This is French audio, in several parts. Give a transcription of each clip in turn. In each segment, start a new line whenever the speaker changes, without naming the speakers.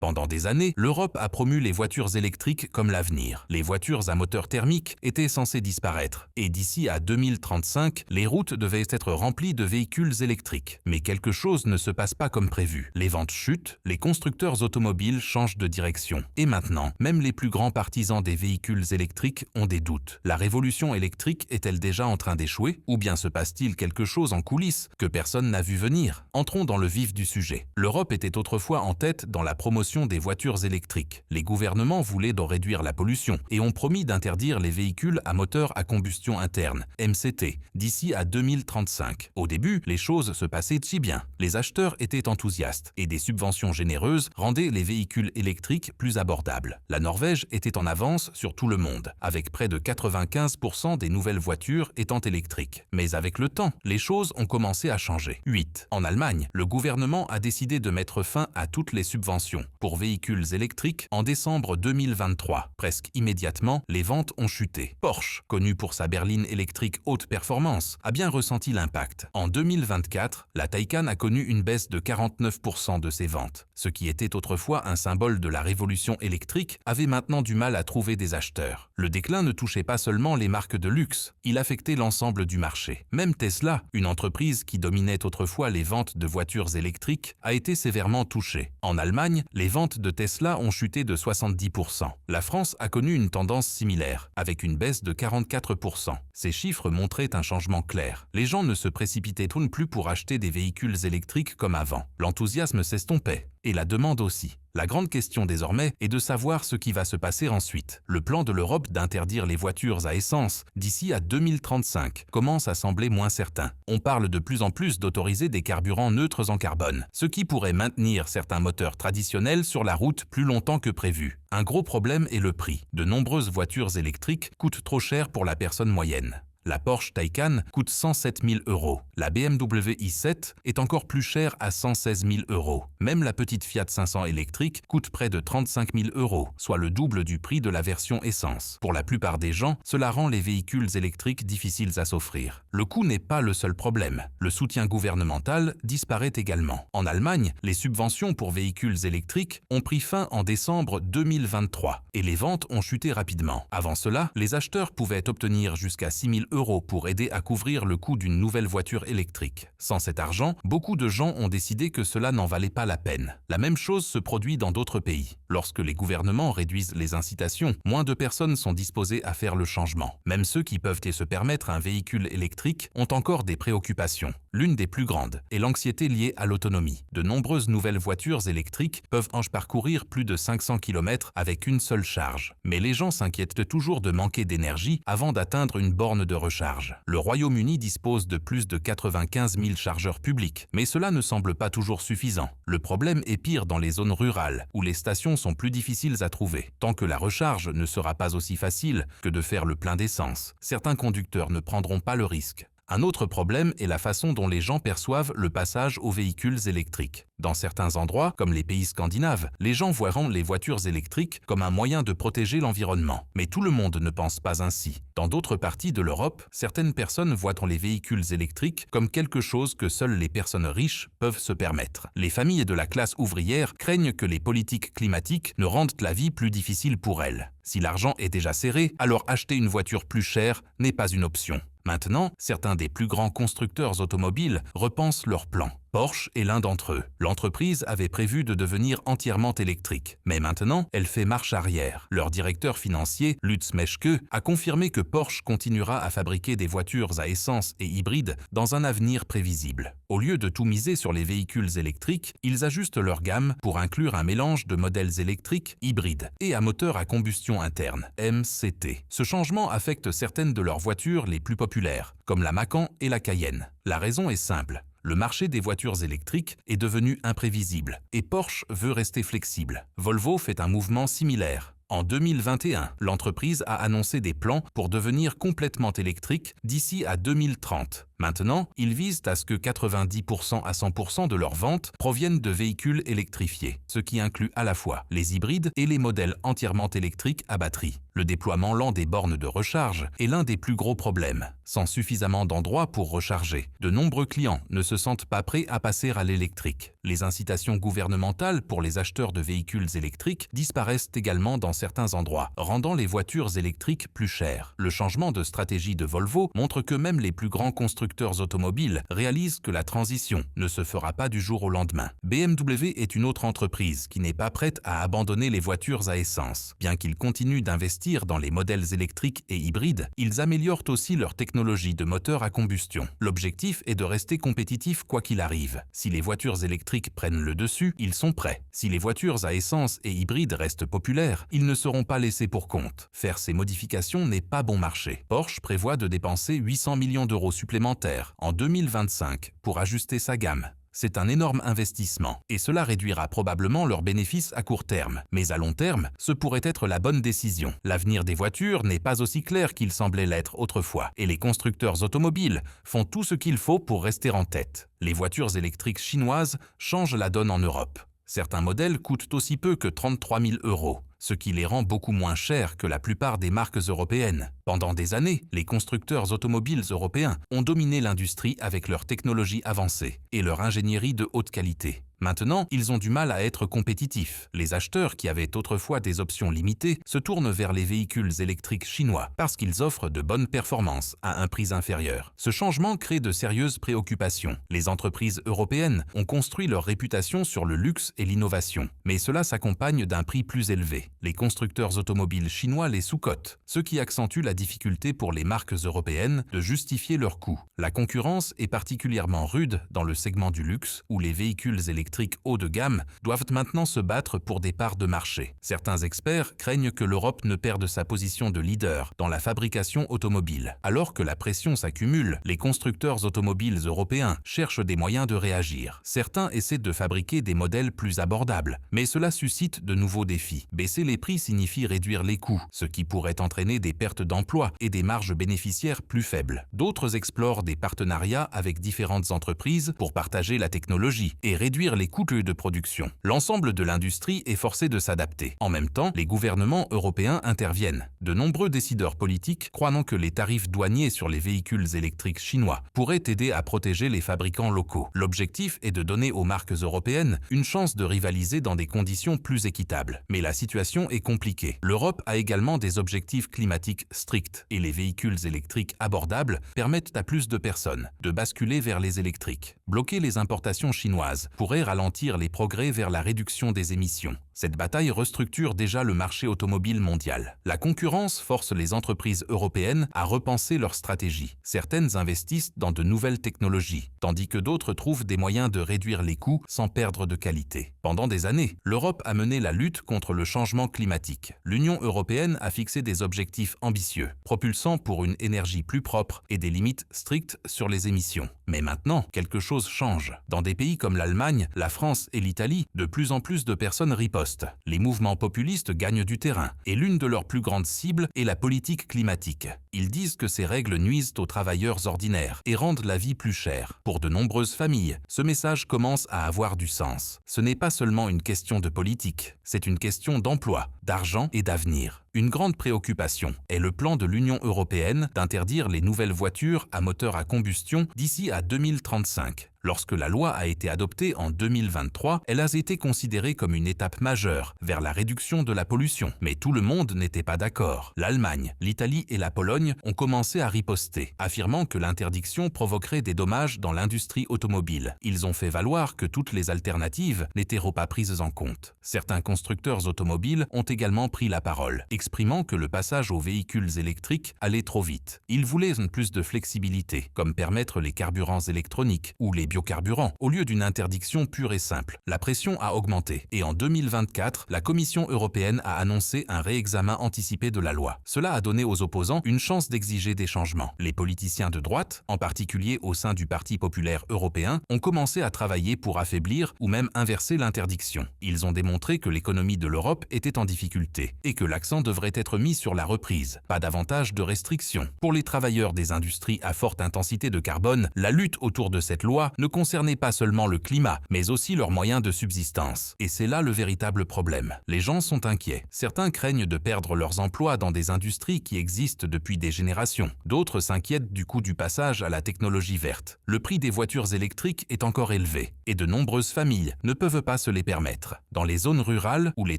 Pendant des années, l'Europe a promu les voitures électriques comme l'avenir. Les voitures à moteur thermique étaient censées disparaître. Et d'ici à 2035, les routes devaient être remplies de véhicules électriques. Mais quelque chose ne se passe pas comme prévu. Les ventes chutent, les constructeurs automobiles changent de direction. Et maintenant, même les plus grands partisans des véhicules électriques ont des doutes. La révolution électrique est-elle déjà en train d'échouer? Ou bien se passe-t-il quelque chose en coulisses que personne n'a vu venir? Entrons dans le vif du sujet. L'Europe était autrefois en tête dans la promotion des voitures électriques. Les gouvernements voulaient en réduire la pollution et ont promis d'interdire les véhicules à moteur à combustion interne, MCT, d'ici à 2035. Au début, les choses se passaient si bien. Les acheteurs étaient enthousiastes et des subventions généreuses rendaient les véhicules électriques plus abordables. La Norvège était en avance sur tout le monde, avec près de 95% des nouvelles voitures étant électriques. Mais avec le temps, les choses ont commencé à changer. 8. En Allemagne, le gouvernement a décidé de mettre fin à toutes les subventions pour véhicules électriques en décembre 2023. Presque immédiatement, les ventes ont chuté. Porsche, connu pour sa berline électrique haute performance, a bien ressenti l'impact. En 2024, la Taycan a connu une baisse de 49% de ses ventes. Ce qui était autrefois un symbole de la révolution électrique avait maintenant du mal à trouver des acheteurs. Le déclin ne touchait pas seulement les marques de luxe, il affectait l'ensemble du marché. Même Tesla, une entreprise qui dominait autrefois les ventes de voitures électriques, a été sévèrement touchée. En Allemagne, les ventes de Tesla ont chuté de 70%. La France a connu une tendance similaire, avec une baisse de 44%. Ces chiffres montraient un changement clair. Les gens ne se précipitaient plus pour acheter des véhicules électriques comme avant. L'enthousiasme s'estompait, et la demande aussi. La grande question désormais est de savoir ce qui va se passer ensuite. Le plan de l'Europe d'interdire les voitures à essence d'ici à 2035 commence à sembler moins certain. On parle de plus en plus d'autoriser des carburants neutres en carbone, ce qui pourrait maintenir certains moteurs traditionnels sur la route plus longtemps que prévu. Un gros problème est le prix. De nombreuses voitures électriques coûtent trop cher pour la personne moyenne. La Porsche Taycan coûte 107 000 €. La BMW i7 est encore plus chère à 116 000 €. Même la petite Fiat 500 électrique coûte près de 35 000 €, soit le double du prix de la version essence. Pour la plupart des gens, cela rend les véhicules électriques difficiles à s'offrir. Le coût n'est pas le seul problème. Le soutien gouvernemental disparaît également. En Allemagne, les subventions pour véhicules électriques ont pris fin en décembre 2023 et les ventes ont chuté rapidement. Avant cela, les acheteurs pouvaient obtenir jusqu'à 6 000 € pour aider à couvrir le coût d'une nouvelle voiture électrique. Sans cet argent, beaucoup de gens ont décidé que cela n'en valait pas la peine. La même chose se produit dans d'autres pays. Lorsque les gouvernements réduisent les incitations, moins de personnes sont disposées à faire le changement. Même ceux qui peuvent se permettre un véhicule électrique ont encore des préoccupations. L'une des plus grandes est l'anxiété liée à l'autonomie. De nombreuses nouvelles voitures électriques peuvent parcourir plus de 500 km avec une seule charge. Mais les gens s'inquiètent toujours de manquer d'énergie avant d'atteindre une borne de recharge. Le Royaume-Uni dispose de plus de 95 000 chargeurs publics, mais cela ne semble pas toujours suffisant. Le problème est pire dans les zones rurales, où les stations sont plus difficiles à trouver. Tant que la recharge ne sera pas aussi facile que de faire le plein d'essence, certains conducteurs ne prendront pas le risque. Un autre problème est la façon dont les gens perçoivent le passage aux véhicules électriques. Dans certains endroits, comme les pays scandinaves, les gens voient les voitures électriques comme un moyen de protéger l'environnement. Mais tout le monde ne pense pas ainsi. Dans d'autres parties de l'Europe, certaines personnes voient les véhicules électriques comme quelque chose que seules les personnes riches peuvent se permettre. Les familles de la classe ouvrière craignent que les politiques climatiques ne rendent la vie plus difficile pour elles. Si l'argent est déjà serré, alors acheter une voiture plus chère n'est pas une option. Maintenant, certains des plus grands constructeurs automobiles repensent leurs plans. Porsche est l'un d'entre eux. L'entreprise avait prévu de devenir entièrement électrique, mais maintenant, elle fait marche arrière. Leur directeur financier, Lutz Meschke, a confirmé que Porsche continuera à fabriquer des voitures à essence et hybrides dans un avenir prévisible. Au lieu de tout miser sur les véhicules électriques, ils ajustent leur gamme pour inclure un mélange de modèles électriques, hybrides et à moteur à combustion interne, MCT. Ce changement affecte certaines de leurs voitures les plus populaires, comme la Macan et la Cayenne. La raison est simple. Le marché des voitures électriques est devenu imprévisible et Porsche veut rester flexible. Volvo fait un mouvement similaire. En 2021, l'entreprise a annoncé des plans pour devenir complètement électrique d'ici à 2030. Maintenant, ils visent à ce que 90% à 100% de leurs ventes proviennent de véhicules électrifiés, ce qui inclut à la fois les hybrides et les modèles entièrement électriques à batterie. Le déploiement lent des bornes de recharge est l'un des plus gros problèmes. Sans suffisamment d'endroits pour recharger, de nombreux clients ne se sentent pas prêts à passer à l'électrique. Les incitations gouvernementales pour les acheteurs de véhicules électriques disparaissent également dans certains endroits, rendant les voitures électriques plus chères. Le changement de stratégie de Volvo montre que même les plus grands constructeurs automobiles réalisent que la transition ne se fera pas du jour au lendemain. BMW est une autre entreprise qui n'est pas prête à abandonner les voitures à essence. Bien qu'ils continuent d'investir dans les modèles électriques et hybrides, ils améliorent aussi leur technologie de moteur à combustion. L'objectif est de rester compétitif quoi qu'il arrive. Si les voitures électriques prennent le dessus, ils sont prêts. Si les voitures à essence et hybrides restent populaires, ils ne seront pas laissés pour compte. Faire ces modifications n'est pas bon marché. Porsche prévoit de dépenser 800 millions d'euros supplémentaires en 2025 pour ajuster sa gamme. C'est un énorme investissement et cela réduira probablement leurs bénéfices à court terme. Mais à long terme, ce pourrait être la bonne décision. L'avenir des voitures n'est pas aussi clair qu'il semblait l'être autrefois et les constructeurs automobiles font tout ce qu'il faut pour rester en tête. Les voitures électriques chinoises changent la donne en Europe. Certains modèles coûtent aussi peu que 33 000 €, ce qui les rend beaucoup moins chers que la plupart des marques européennes. Pendant des années, les constructeurs automobiles européens ont dominé l'industrie avec leur technologie avancée et leur ingénierie de haute qualité. Maintenant, ils ont du mal à être compétitifs. Les acheteurs qui avaient autrefois des options limitées se tournent vers les véhicules électriques chinois parce qu'ils offrent de bonnes performances à un prix inférieur. Ce changement crée de sérieuses préoccupations. Les entreprises européennes ont construit leur réputation sur le luxe et l'innovation, mais cela s'accompagne d'un prix plus élevé. Les constructeurs automobiles chinois les sous-cotent, ce qui accentue la difficulté pour les marques européennes de justifier leurs coûts. La concurrence est particulièrement rude dans le segment du luxe où les véhicules électriques haut de gamme doivent maintenant se battre pour des parts de marché. Certains experts craignent que l'Europe ne perde sa position de leader dans la fabrication automobile. Alors que la pression s'accumule, les constructeurs automobiles européens cherchent des moyens de réagir. Certains essaient de fabriquer des modèles plus abordables, mais cela suscite de nouveaux défis. Baisser les prix signifie réduire les coûts, ce qui pourrait entraîner des pertes d'emplois et des marges bénéficiaires plus faibles. D'autres explorent des partenariats avec différentes entreprises pour partager la technologie et réduire les coûts de production. L'ensemble de l'industrie est forcé de s'adapter. En même temps, les gouvernements européens interviennent. De nombreux décideurs politiques croient que les tarifs douaniers sur les véhicules électriques chinois pourraient aider à protéger les fabricants locaux. L'objectif est de donner aux marques européennes une chance de rivaliser dans des conditions plus équitables. Mais la situation est compliquée. L'Europe a également des objectifs climatiques stricts et les véhicules électriques abordables permettent à plus de personnes de basculer vers les électriques. Bloquer les importations chinoises pourrait ralentir les progrès vers la réduction des émissions. Cette bataille restructure déjà le marché automobile mondial. La concurrence force les entreprises européennes à repenser leur stratégie. Certaines investissent dans de nouvelles technologies, tandis que d'autres trouvent des moyens de réduire les coûts sans perdre de qualité. Pendant des années, l'Europe a mené la lutte contre le changement climatique. L'Union européenne a fixé des objectifs ambitieux, propulsant pour une énergie plus propre et des limites strictes sur les émissions. Mais maintenant, quelque chose change. Dans des pays comme l'Allemagne, la France et l'Italie, de plus en plus de personnes ripostent. Les mouvements populistes gagnent du terrain et l'une de leurs plus grandes cibles est la politique climatique. Ils disent que ces règles nuisent aux travailleurs ordinaires et rendent la vie plus chère. Pour de nombreuses familles, ce message commence à avoir du sens. Ce n'est pas seulement une question de politique, c'est une question d'emploi, d'argent et d'avenir. Une grande préoccupation est le plan de l'Union européenne d'interdire les nouvelles voitures à moteur à combustion d'ici à 2035. Lorsque la loi a été adoptée en 2023, elle a été considérée comme une étape majeure vers la réduction de la pollution. Mais tout le monde n'était pas d'accord. L'Allemagne, l'Italie et la Pologne ont commencé à riposter, affirmant que l'interdiction provoquerait des dommages dans l'industrie automobile. Ils ont fait valoir que toutes les alternatives n'étaient pas prises en compte. Certains constructeurs automobiles ont également pris la parole, exprimant que le passage aux véhicules électriques allait trop vite. Ils voulaient plus de flexibilité, comme permettre les carburants électroniques ou les biocarburants, au lieu d'une interdiction pure et simple. La pression a augmenté et en 2024, la Commission européenne a annoncé un réexamen anticipé de la loi. Cela a donné aux opposants une chance d'exiger des changements. Les politiciens de droite, en particulier au sein du Parti populaire européen, ont commencé à travailler pour affaiblir ou même inverser l'interdiction. Ils ont démontré que l'économie de l'Europe était en difficulté et que l'accent devrait être mis sur la reprise, pas davantage de restrictions. Pour les travailleurs des industries à forte intensité de carbone, la lutte autour de cette loi ne concernait pas seulement le climat, mais aussi leurs moyens de subsistance. Et c'est là le véritable problème. Les gens sont inquiets. Certains craignent de perdre leurs emplois dans des industries qui existent depuis des générations. D'autres s'inquiètent du coût du passage à la technologie verte. Le prix des voitures électriques est encore élevé et de nombreuses familles ne peuvent pas se les permettre. Dans les zones rurales où les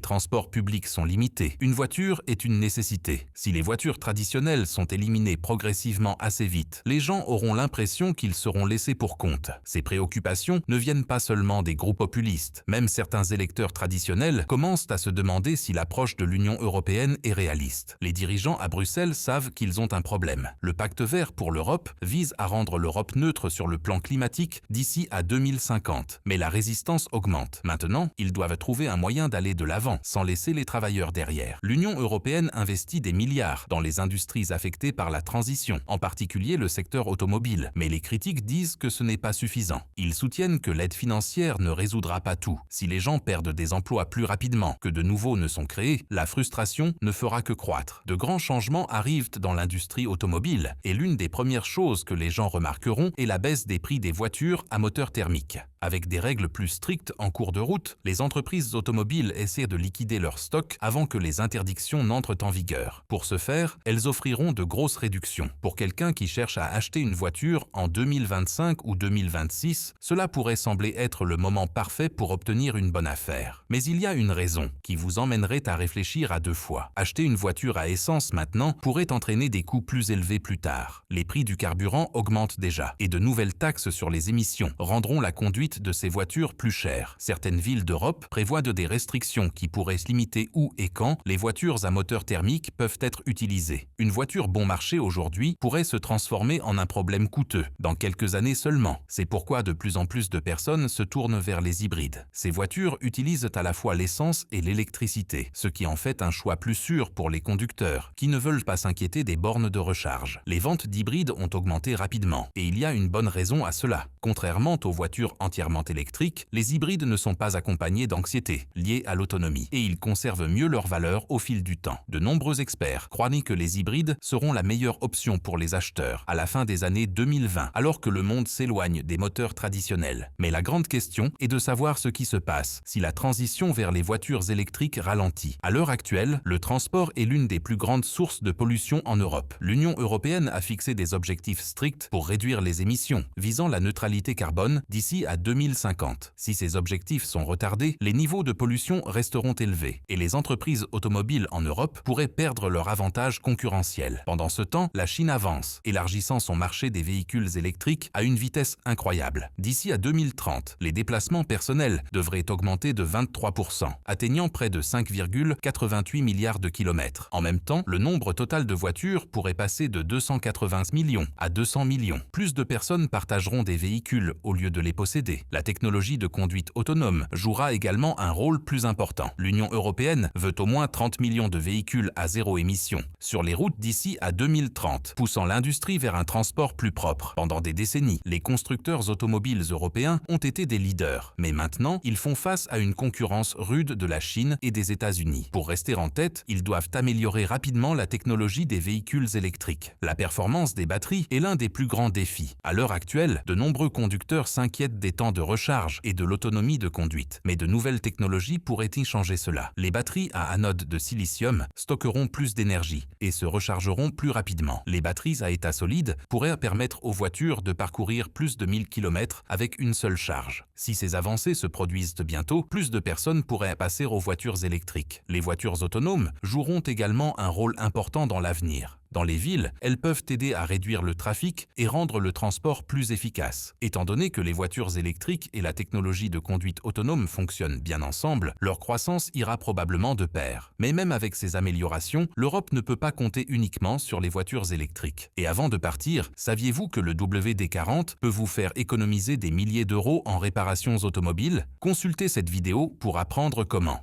transports publics sont limités, une voiture est une nécessité. Si les voitures traditionnelles sont éliminées progressivement assez vite, les gens auront l'impression qu'ils seront laissés pour compte. Ces préoccupations ne viennent pas seulement des groupes populistes. Même certains électeurs traditionnels commencent à se demander si l'approche de l'Union européenne est réaliste. Les dirigeants à Bruxelles savent qu'ils ont un problème. Le pacte vert pour l'Europe vise à rendre l'Europe neutre sur le plan climatique d'ici à 2050. Mais la résistance augmente. Maintenant, ils doivent trouver un moyen d'aller de l'avant sans laisser les travailleurs derrière. L'Union européenne investit des milliards dans les industries affectées par la transition, en particulier le secteur automobile. Mais les critiques disent que ce n'est pas suffisant. Ils soutiennent que l'aide financière ne résoudra pas tout. Si les gens perdent des emplois plus rapidement que de nouveaux ne sont créés, la frustration ne fera que croître. De grands changements arrivent dans l'industrie automobile et l'une des premières choses que les gens remarqueront est la baisse des prix des voitures à moteur thermique. Avec des règles plus strictes en cours de route, les entreprises automobiles essaient de liquider leurs stocks avant que les interdictions n'entrent en vigueur. Pour ce faire, elles offriront de grosses réductions. Pour quelqu'un qui cherche à acheter une voiture en 2025 ou 2026, cela pourrait sembler être le moment parfait pour obtenir une bonne affaire. Mais il y a une raison qui vous emmènerait à réfléchir à deux fois. Acheter une voiture à essence maintenant pourrait entraîner des coûts plus élevés plus tard. Les prix du carburant augmentent déjà et de nouvelles taxes sur les émissions rendront la conduite de ces voitures plus chères. Certaines villes d'Europe prévoient des restrictions qui pourraient limiter où et quand les voitures à moteur thermique peuvent être utilisées. Une voiture bon marché aujourd'hui pourrait se transformer en un problème coûteux dans quelques années seulement. C'est pourquoi de plus en plus de personnes se tournent vers les hybrides. Ces voitures utilisent à la fois l'essence et l'électricité, ce qui en fait un choix plus sûr pour les conducteurs qui ne veulent pas s'inquiéter des bornes de recharge. Les ventes d'hybrides ont augmenté rapidement et il y a une bonne raison à cela. Contrairement aux voitures entièrement électriques, les hybrides ne sont pas accompagnés d'anxiété liée à l'autonomie et ils conservent mieux leur valeur au fil du temps. De nombreux experts croient que les hybrides seront la meilleure option pour les acheteurs à la fin des années 2020, alors que le monde s'éloigne des moteurs traditionnels. Mais la grande question est de savoir ce qui se passe si la transition vers les voitures électriques ralentit. À l'heure actuelle, le transport est l'une des plus grandes sources de pollution en Europe. L'Union européenne a fixé des objectifs stricts pour réduire les émissions, visant la neutralité carbone d'ici à 2050. Si ces objectifs sont retardés, les niveaux de pollution resteront élevés et les entreprises automobiles en Europe pourraient perdre leur avantage concurrentiel. Pendant ce temps, la Chine avance, élargissant son marché des véhicules électriques à une vitesse incroyable. D'ici à 2030, les déplacements personnels devraient augmenter de 23%, atteignant près de 5,88 milliards de kilomètres. En même temps, le nombre total de voitures pourrait passer de 280 millions à 200 millions. Plus de personnes partageront des véhicules au lieu de les posséder. La technologie de conduite autonome jouera également un rôle plus important. L'Union européenne veut au moins 30 millions de véhicules à zéro émission sur les routes d'ici à 2030, poussant l'industrie vers un transport plus propre. Pendant des décennies, les constructeurs automobiles européens ont été des leaders, mais maintenant, ils font face à une concurrence rude de la Chine et des États-Unis. Pour rester en tête, ils doivent améliorer rapidement la technologie des véhicules électriques. La performance des batteries est l'un des plus grands défis. À l'heure actuelle, de nombreux conducteurs s'inquiètent des temps de recharge et de l'autonomie de conduite, mais de nouvelles technologies pourraient y changer cela. Les batteries à anode de silicium stockeront plus d'énergie et se rechargeront plus rapidement. Les batteries à état solide pourraient permettre aux voitures de parcourir plus de 1000 km avec une seule charge. Si ces avancées se produisent bientôt, plus de personnes pourraient passer aux voitures électriques. Les voitures autonomes joueront également un rôle important dans l'avenir. Dans les villes, elles peuvent aider à réduire le trafic et rendre le transport plus efficace. Étant donné que les voitures électriques et la technologie de conduite autonome fonctionnent bien ensemble, leur croissance ira probablement de pair. Mais même avec ces améliorations, l'Europe ne peut pas compter uniquement sur les voitures électriques. Et avant de partir, saviez-vous que le WD-40 peut vous faire économiser des milliers d'euros en réparations automobiles? Consultez cette vidéo pour apprendre comment.